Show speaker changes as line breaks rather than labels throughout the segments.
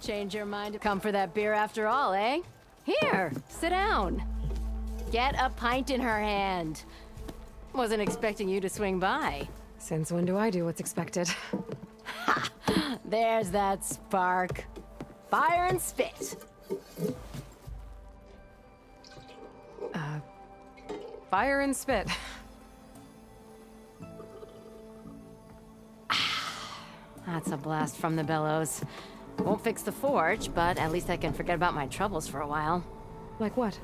Change your mind to come for that beer after all, eh? Here, sit down. Get a pint in her hand. Wasn't expecting you to swing by.
Since when do I do what's expected?
Ha! There's that spark. Fire and spit.
Fire and spit.
That's a blast from the bellows. Won't fix the forge, but at least I can forget about my troubles for a while.
Like what?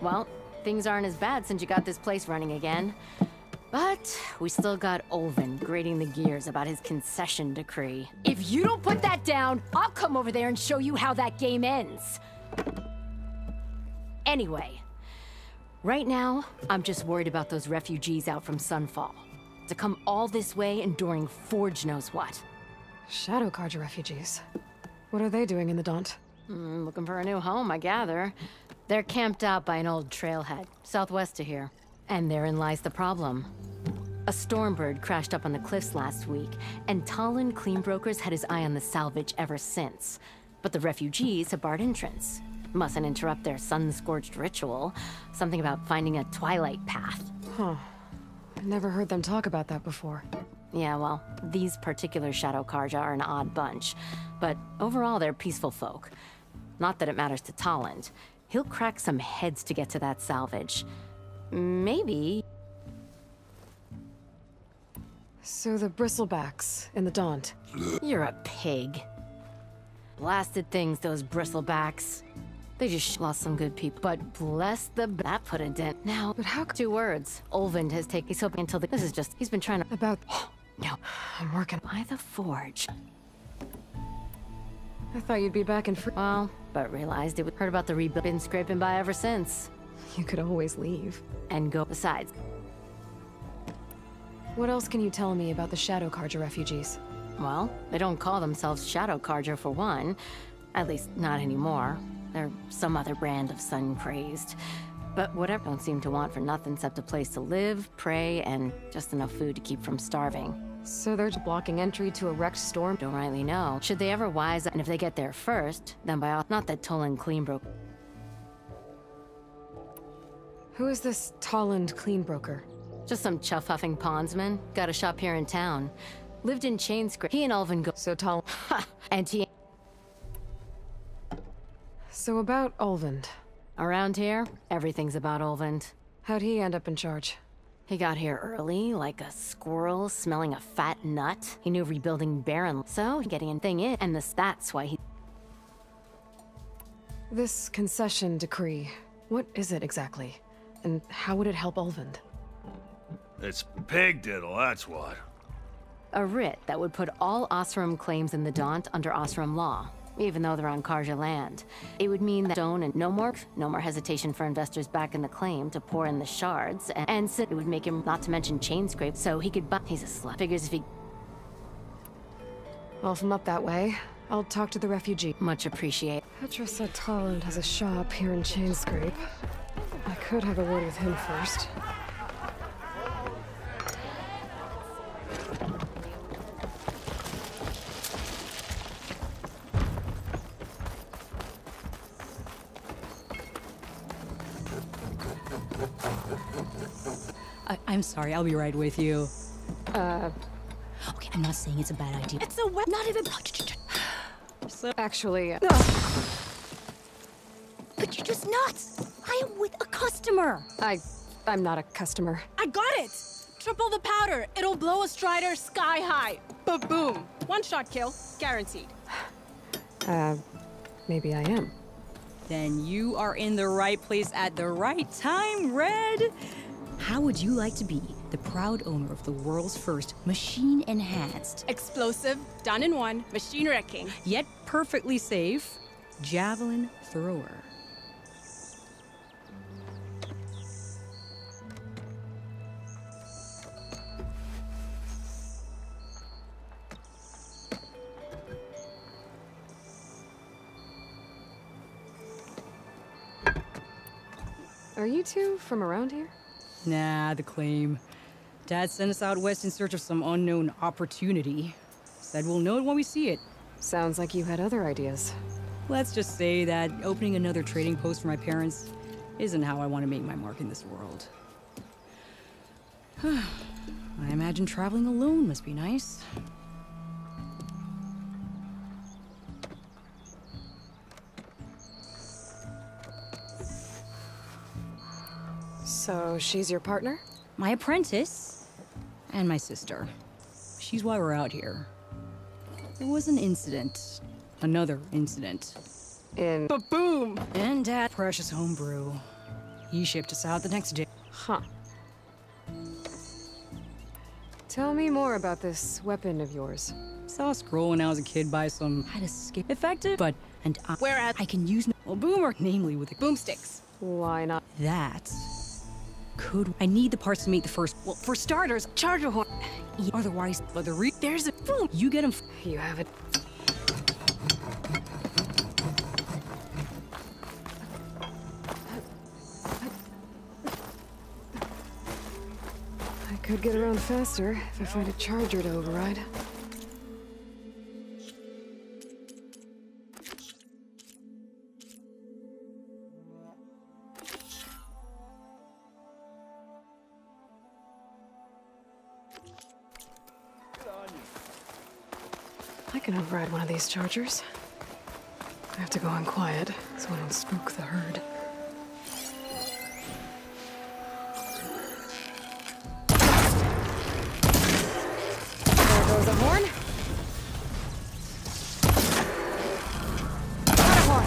Well, things aren't as bad since you got this place running again. But we still got Olvin grating the gears about his concession decree. If you don't put that down, I'll come over there and show you how that game ends. Anyway, right now, I'm just worried about those refugees out from Sunfall. To come all this way enduring Forge knows what.
Shadow Carja refugees. What are they doing in the Daunt?
Looking for a new home, I gather. They're camped out by an old trailhead, southwest of here. And therein lies the problem. A stormbird crashed up on the cliffs last week, and Talon Cleanbrokers had his eye on the salvage ever since. But the refugees have barred entrance. Mustn't interrupt their sun-scorched ritual. Something about finding a twilight path.
Huh. I never heard them talk about that before.
Yeah, well, these particular Shadow Carja are an odd bunch. But overall, they're peaceful folk. Not that it matters to Talon. He'll crack some heads to get to that salvage. Maybe.
So the bristlebacks in the Daunt.
You're a pig. Blasted things, those bristlebacks. They just lost some good people. But bless that put a dent. Now,
But how
2 words. Olvind has taken. He's hoping until this is just. He's been trying to.
About...
No.
I'm working.
By the forge.
I thought you'd be back in free...
Well, but realized it. Heard about the rebuild. Been scraping by ever since.
You could always leave.
And go besides.
What else can you tell me about the Shadow Carja refugees?
Well, they don't call themselves Shadow Carja for one. At least, not anymore. They're some other brand of sun-crazed. But whatever, don't seem to want for nothing except a place to live, pray, and just enough food to keep from starving.
So they're just blocking entry to a wrecked storm?
Don't rightly know. Should they ever wise up, and if they get there first, then by all... Not that Tolan Cleanbroker...
Who is this Talland Cleanbroker?
Just some chuff-huffing pondsman. Got a shop here in town. Lived in Chainscrape. He and Alvin go...
So Tal...
Ha! And he...
So about Olvind.
Around here, everything's about Olvind.
How'd he end up in charge?
He got here early, like a squirrel smelling a fat nut. He knew rebuilding Baron, so getting a thing in, and that's why he...
This concession decree, what is it exactly? And how would it help Olvind?
It's pig diddle, that's what.
A writ that would put all Osram claims in the Daunt under Osram law, even though they're on Carja land. It would mean that stone and no more hesitation for investors back in the claim to pour in the shards, and it would make him, not to mention Chainscrape, so he could buy... He's a slut. Figures if he...
Well, if I'm up that way, I'll talk to the refugee.
Much appreciate.
Petra said Talland has a shop here in Chainscrape. I could have a word with him first.
I'm sorry, I'll be right with you.
Okay, I'm not saying it's a bad idea. It's a web. Not even.
So, actually,
But you're just nuts. I am with a customer.
I'm not a customer.
I got it! Triple the powder. It'll blow a Strider sky high. Ba-boom. One shot kill. Guaranteed.
Maybe I am.
Then you are in the right place at the right time, Red. How would you like to be the proud owner of the world's first machine-enhanced,
Explosive, done in one, machine wrecking.
yet perfectly safe, javelin thrower?
Are you two from around here?
Nah, the claim. Dad sent us out west in search of some unknown opportunity. Said we'll know it when we see it.
Sounds like you had other ideas.
Let's just say that opening another trading post for my parents isn't how I want to make my mark in this world. I imagine traveling alone must be nice.
So, she's your partner?
My apprentice and my sister. She's why we're out here. There was an incident. Another incident.
In...
Ba-boom!
And Dad, precious homebrew. He shipped us out the next day.
Huh. Tell me more about this weapon of yours.
Saw a scroll when I was a kid by some... Had a skip effective, but... And
Whereas
I can use... Well, boomer, namely with the
boomsticks.
Why not?
That... Could... I need the parts to make the first... Well, for starters, charger horn. Otherwise, there's a... Boom! You get them...
You have it. I could get around faster if I find a charger to override. I can override one of these chargers. I have to go in quiet so I don't spook the herd. There goes a horn. Got a horn.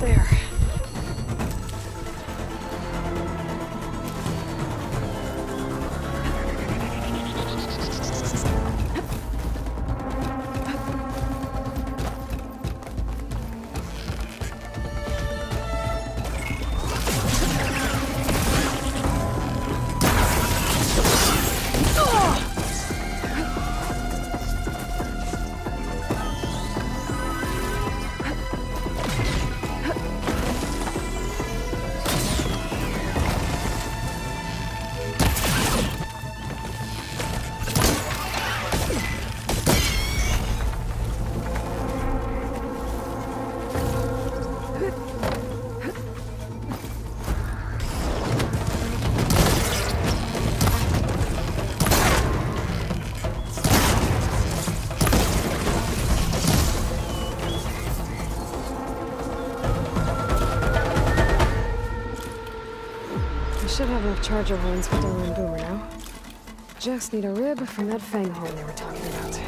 There. I should have enough charger horns for Della and Boomer now. Just need a rib from that fang horn they were talking about.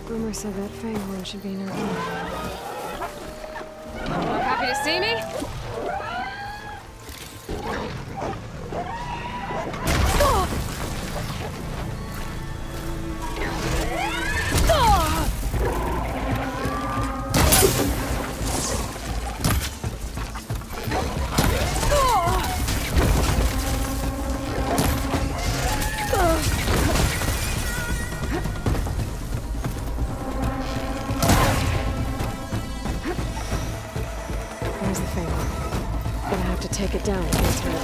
Rumor said that fanghorn should be nearby. Not happy to see me? There's the fanghorn. Gonna have to take it down with this rope.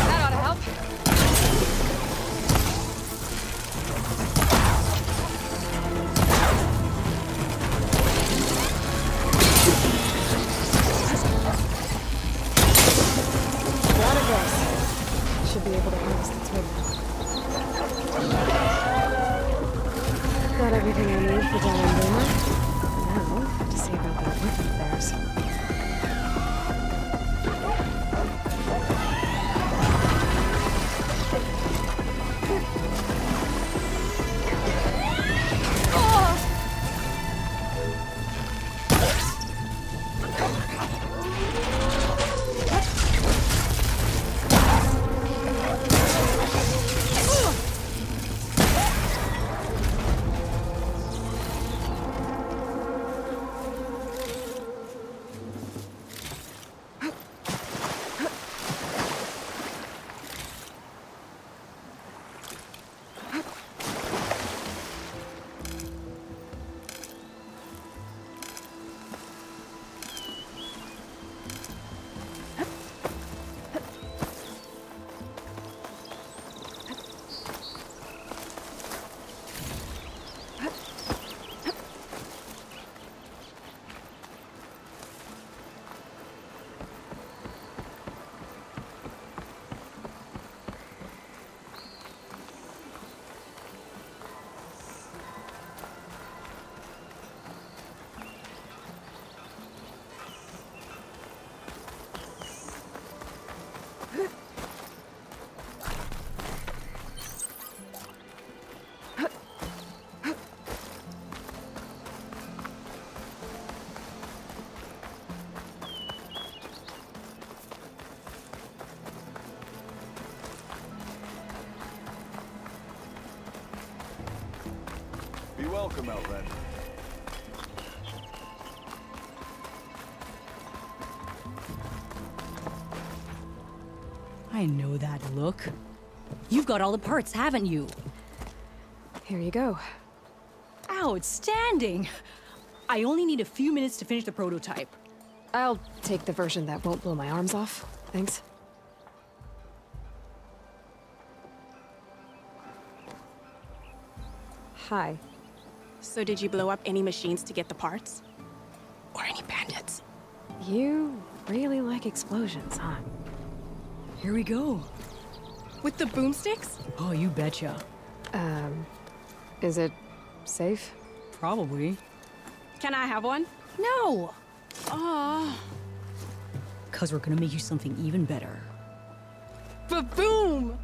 That ought to help. Got it, guys. Should be able to harness the twig now. Got everything I need for Dylan Boomer. Now, to see about that whip of theirs.
Be welcome, Errand.
I know that look. You've got all the parts, haven't you?
Here you go.
Outstanding! I only need a few minutes to finish the prototype.
I'll take the version that won't blow my arms off. Thanks. Hi.
So did you blow up any machines to get the parts? Or any bandits?
You really like explosions, huh?
Here we go.
With the boomsticks?
Oh, you betcha.
Is it safe?
Probably.
Can I have one?
No!
Aw.
'Cause we're gonna make you something even better.
Ba-boom!